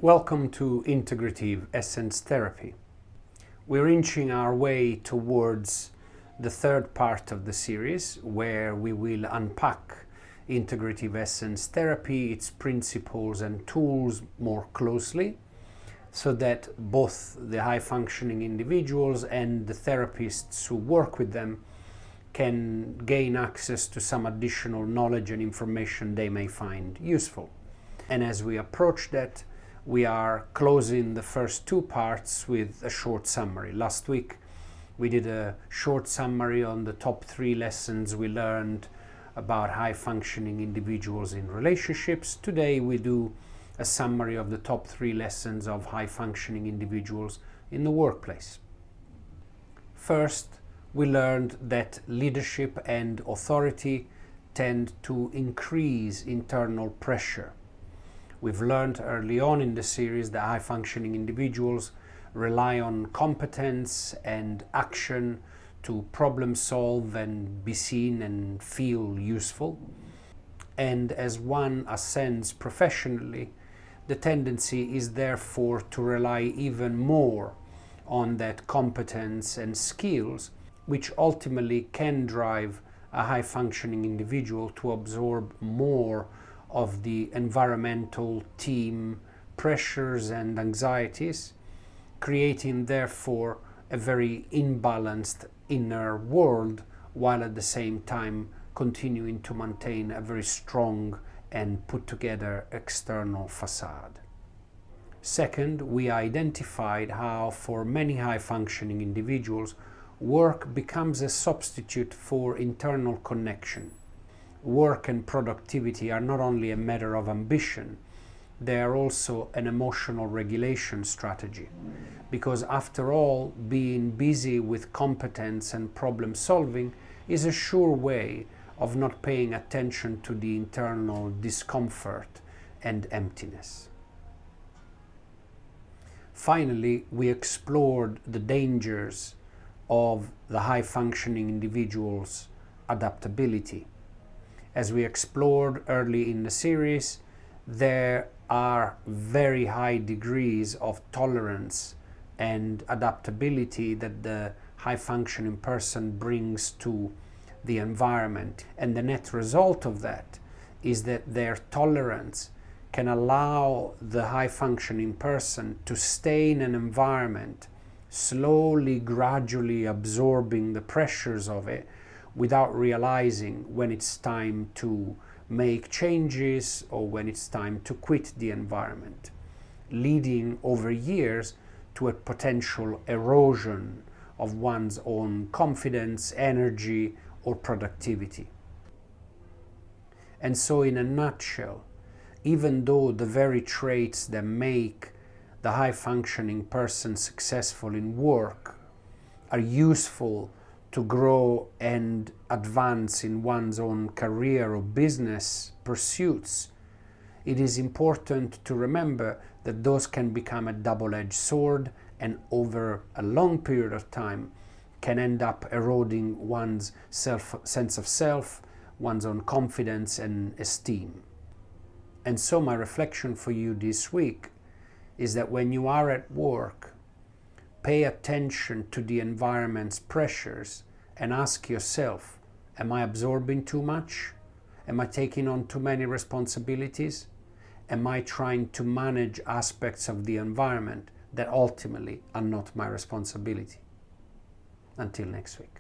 Welcome to Integrative Essence Therapy. We're inching our way towards the third part of the series where we will unpack Integrative Essence Therapy, its principles and tools more closely so that both the high-functioning individuals and the therapists who work with them can gain access to some additional knowledge and information they may find useful. And as we approach that, we are closing the first two parts with a short summary. Last week we did a short summary on the top 3 lessons we learned about high-functioning individuals in relationships. Today we do a summary of the top 3 lessons of high-functioning individuals in the workplace. First, we learned that leadership and authority tend to increase internal pressure. We've learned early on in the series that high-functioning individuals rely on competence and action to problem solve and be seen and feel useful. And as one ascends professionally, the tendency is therefore to rely even more on that competence and skills, which ultimately can drive a high-functioning individual to absorb more of the environmental team pressures and anxieties, creating therefore a very imbalanced inner world, while at the same time continuing to maintain a very strong and put together external facade. Second, we identified how for many high-functioning individuals, work becomes a substitute for internal connection. Work and productivity are not only a matter of ambition, they are also an emotional regulation strategy. Because after all, being busy with competence and problem solving is a sure way of not paying attention to the internal discomfort and emptiness. Finally, we explored the dangers of the high-functioning individual's adaptability. As we explored early in the series, there are very high degrees of tolerance and adaptability that the high-functioning person brings to the environment. And the net result of that is that their tolerance can allow the high-functioning person to stay in an environment, slowly, gradually absorbing the pressures of it, without realizing when it's time to make changes or when it's time to quit the environment, leading over years to a potential erosion of one's own confidence, energy, or productivity. And so in a nutshell, even though the very traits that make the high-functioning person successful in work are useful to grow and advance in one's own career or business pursuits, it is important to remember that those can become a double-edged sword and over a long period of time can end up eroding one's sense of self, one's own confidence and esteem. And so my reflection for you this week is that when you are at work, pay attention to the environment's pressures and ask yourself, am I absorbing too much? Am I taking on too many responsibilities? Am I trying to manage aspects of the environment that ultimately are not my responsibility? Until next week.